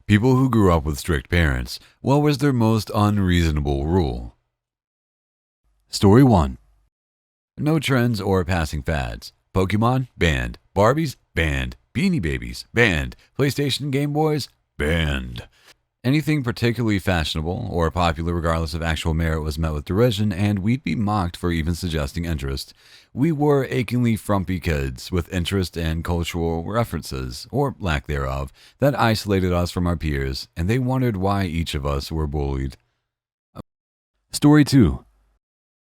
People who grew up with strict parents, what was their most unreasonable rule? Story 1. No trends or passing fads. Pokemon? Banned. Barbies? Banned. Beanie Babies? Banned. PlayStation Game Boys? Banned. Anything particularly fashionable or popular regardless of actual merit was met with derision, and we'd be mocked for even suggesting interest. We were achingly frumpy kids with interest and cultural references, or lack thereof, that isolated us from our peers, and they wondered why each of us were bullied. Story 2.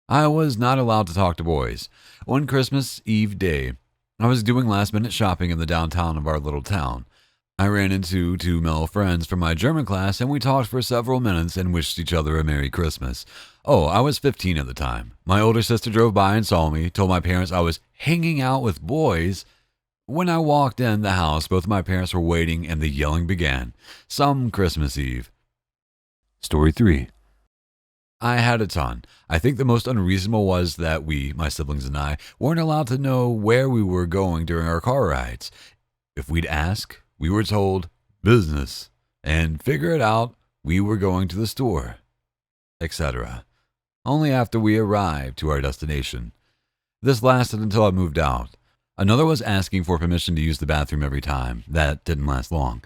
I was not allowed to talk to boys. One Christmas Eve day, I was doing last-minute shopping in the downtown of our little town. I ran into two male friends from my German class, and we talked for several minutes and wished each other a Merry Christmas. Oh, I was 15 at the time. My older sister drove by and saw me, told my parents I was hanging out with boys. When I walked in the house, both my parents were waiting, and the yelling began. Some Christmas Eve. Story 3. I had a ton. I think the most unreasonable was that we, my siblings and I, weren't allowed to know where we were going during our car rides. If we'd ask, we were told, business, and figure it out, we were going to the store, etc. Only after we arrived to our destination. This lasted until I moved out. Another was asking for permission to use the bathroom every time. That didn't last long.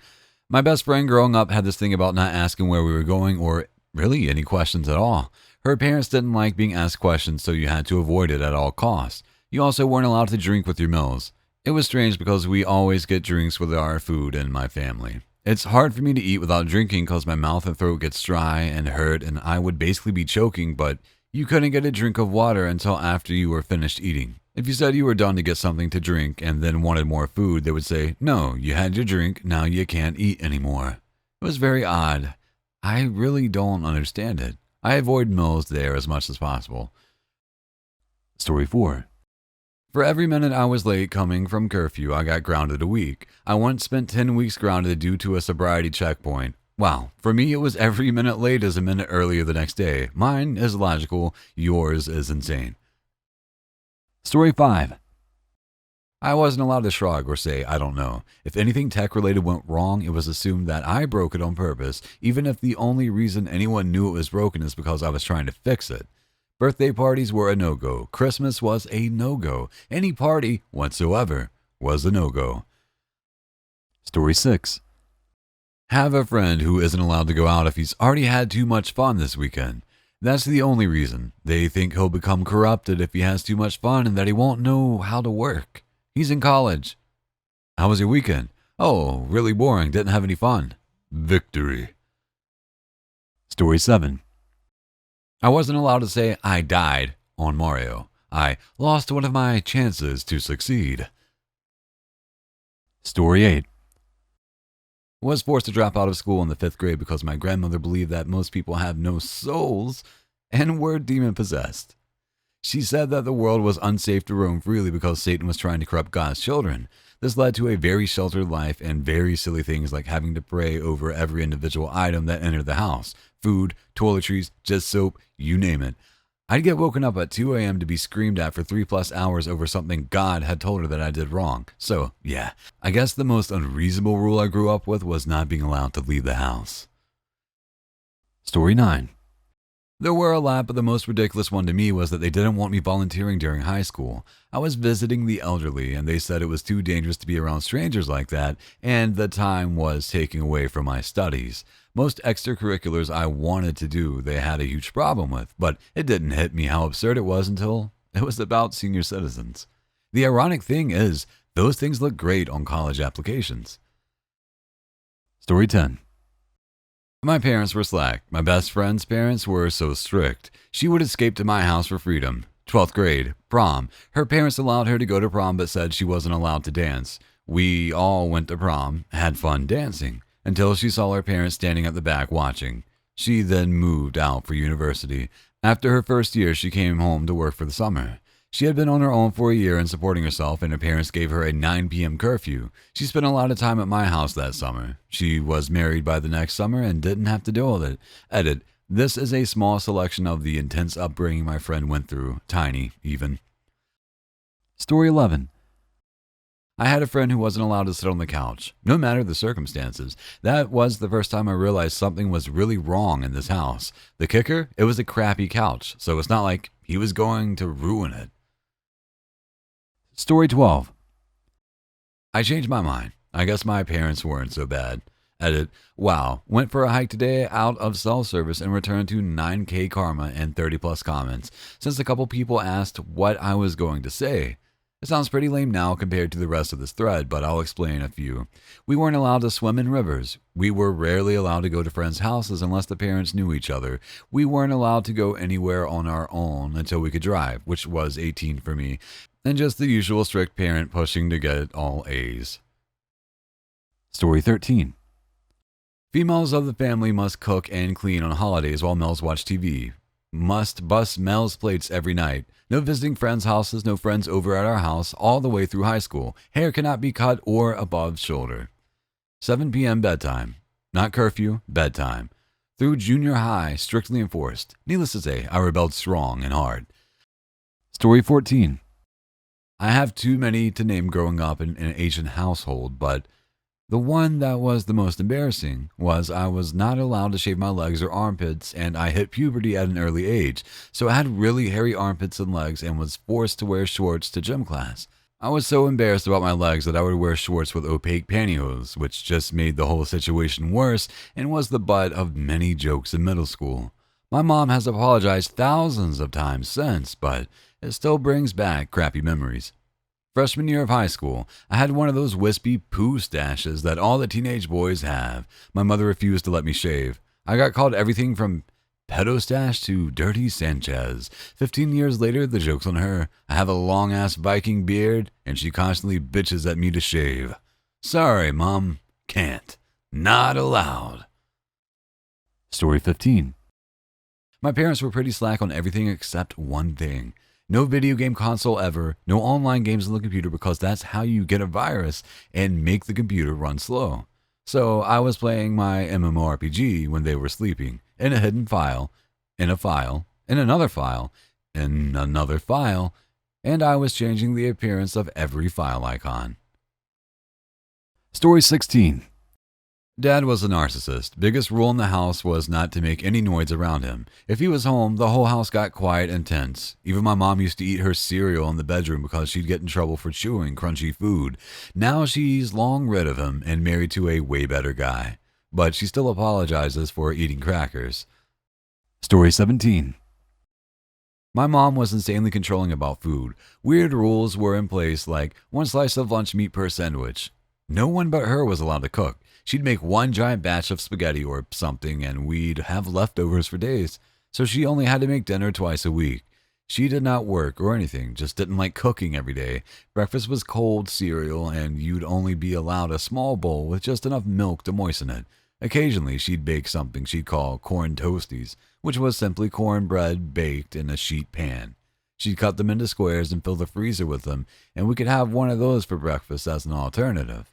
My best friend growing up had this thing about not asking where we were going or really any questions at all. Her parents didn't like being asked questions, so you had to avoid it at all costs. You also weren't allowed to drink with your meals. It was strange because we always get drinks with our food in my family. It's hard for me to eat without drinking because my mouth and throat gets dry and hurt, and I would basically be choking, but you couldn't get a drink of water until after you were finished eating. If you said you were done to get something to drink and then wanted more food, they would say, no, you had your drink, now you can't eat anymore. It was very odd. I really don't understand it. I avoid meals there as much as possible. Story 4. For every minute I was late coming from curfew, I got grounded a week. I once spent 10 weeks grounded due to a sobriety checkpoint. Wow, for me it was every minute late is a minute earlier the next day. Mine is logical, yours is insane. Story 5. I wasn't allowed to shrug or say, I don't know. If anything tech-related went wrong, it was assumed that I broke it on purpose, even if the only reason anyone knew it was broken is because I was trying to fix it. Birthday parties were a no-go. Christmas was a no-go. Any party whatsoever was a no-go. Story 6. Have a friend who isn't allowed to go out if he's already had too much fun this weekend. That's the only reason. They think he'll become corrupted if he has too much fun and that he won't know how to work. He's in college. How was your weekend? Oh, really boring. Didn't have any fun. Victory. Story 7. I wasn't allowed to say I died on Mario. I lost one of my chances to succeed. Story 8. Was forced to drop out of school in the 5th grade because my grandmother believed that most people have no souls and were demon-possessed. She said that the world was unsafe to roam freely because Satan was trying to corrupt God's children. This led to a very sheltered life and very silly things like having to pray over every individual item that entered the house. Food, toiletries, just soap, you name it. I'd get woken up at 2 a.m. to be screamed at for 3+ hours over something God had told her that I did wrong. So, yeah, I guess the most unreasonable rule I grew up with was not being allowed to leave the house. Story 9. There were a lot, but the most ridiculous one to me was that they didn't want me volunteering during high school. I was visiting the elderly, and they said it was too dangerous to be around strangers like that, and the time was taking away from my studies. Most extracurriculars I wanted to do, they had a huge problem with, but it didn't hit me how absurd it was until it was about senior citizens. The ironic thing is, those things look great on college applications. Story 10. My parents were slack. My best friend's parents were so strict. She would escape to my house for freedom. 12th grade, prom. Her parents allowed her to go to prom but said she wasn't allowed to dance. We all went to prom, had fun dancing, until she saw her parents standing at the back watching. She then moved out for university. After her first year, she came home to work for the summer. She had been on her own for a year and supporting herself, and her parents gave her a 9 p.m. curfew. She spent a lot of time at my house that summer. She was married by the next summer and didn't have to deal with it. Edit. This is a small selection of the intense upbringing my friend went through. Tiny, even. Story 11. I had a friend who wasn't allowed to sit on the couch, no matter the circumstances. That was the first time I realized something was really wrong in this house. The kicker? It was a crappy couch, so it's not like he was going to ruin it. Story 12. I changed my mind. I guess my parents weren't so bad. Edit. Wow. Went for a hike today out of cell service and returned to 9K karma and 30 plus comments, since a couple people asked what I was going to say. It sounds pretty lame now compared to the rest of this thread, but I'll explain a few. We weren't allowed to swim in rivers. We were rarely allowed to go to friends' houses unless the parents knew each other. We weren't allowed to go anywhere on our own until we could drive, which was 18 for me, and just the usual strict parent pushing to get all A's. Story 13. Females of the family must cook and clean on holidays while males watch TV. Must bus males' plates every night. No visiting friends' houses, no friends over at our house, all the way through high school. Hair cannot be cut or above shoulder. 7 p.m. bedtime. Not curfew, bedtime. Through junior high, strictly enforced. Needless to say, I rebelled strong and hard. Story 14. I have too many to name growing up in an Asian household, but the one that was the most embarrassing was I was not allowed to shave my legs or armpits, and I hit puberty at an early age, so I had really hairy armpits and legs and was forced to wear shorts to gym class. I was so embarrassed about my legs that I would wear shorts with opaque pantyhose, which just made the whole situation worse and was the butt of many jokes in middle school. My mom has apologized thousands of times since, but it still brings back crappy memories. Freshman year of high school, I had one of those wispy poo stashes that all the teenage boys have. My mother refused to let me shave. I got called everything from pedo stash to dirty Sanchez. 15 years later, the joke's on her. I have a long-ass Viking beard, and she constantly bitches at me to shave. Sorry, Mom. Can't. Not allowed. Story 15. My parents were pretty slack on everything except one thing. No video game console ever, no online games on the computer because that's how you get a virus and make the computer run slow. So I was playing my MMORPG when they were sleeping, in a hidden file, in a file, in another file, in another file, and I was changing the appearance of every file icon. Story 16. Dad was a narcissist. Biggest rule in the house was not to make any noise around him. If he was home, the whole house got quiet and tense. Even my mom used to eat her cereal in the bedroom because she'd get in trouble for chewing crunchy food. Now she's long rid of him and married to a way better guy. But she still apologizes for eating crackers. Story 17. My mom was insanely controlling about food. Weird rules were in place like 1 slice of lunch meat per sandwich. No one but her was allowed to cook. She'd make one giant batch of spaghetti or something, and we'd have leftovers for days, so she only had to make dinner twice a week. She did not work or anything, just didn't like cooking every day. Breakfast was cold cereal, and you'd only be allowed a small bowl with just enough milk to moisten it. Occasionally, she'd bake something she'd call corn toasties, which was simply cornbread baked in a sheet pan. She'd cut them into squares and fill the freezer with them, and we could have one of those for breakfast as an alternative.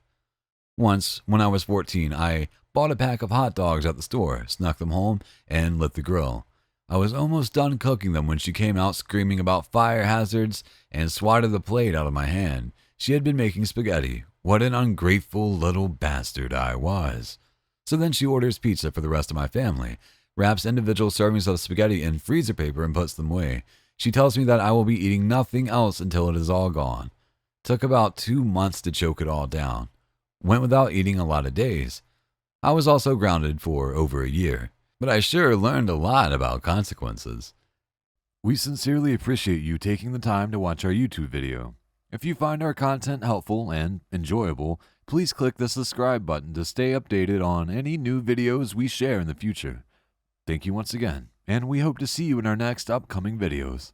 Once, when I was 14, I bought a pack of hot dogs at the store, snuck them home, and lit the grill. I was almost done cooking them when she came out screaming about fire hazards and swatted the plate out of my hand. She had been making spaghetti. What an ungrateful little bastard I was. So then she orders pizza for the rest of my family, wraps individual servings of spaghetti in freezer paper and puts them away. She tells me that I will be eating nothing else until it is all gone. Took about 2 months to choke it all down. Went without eating a lot of days. I was also grounded for over a year, but I sure learned a lot about consequences. We sincerely appreciate you taking the time to watch our YouTube video. If you find our content helpful and enjoyable, please click the subscribe button to stay updated on any new videos we share in the future. Thank you once again, and we hope to see you in our next upcoming videos.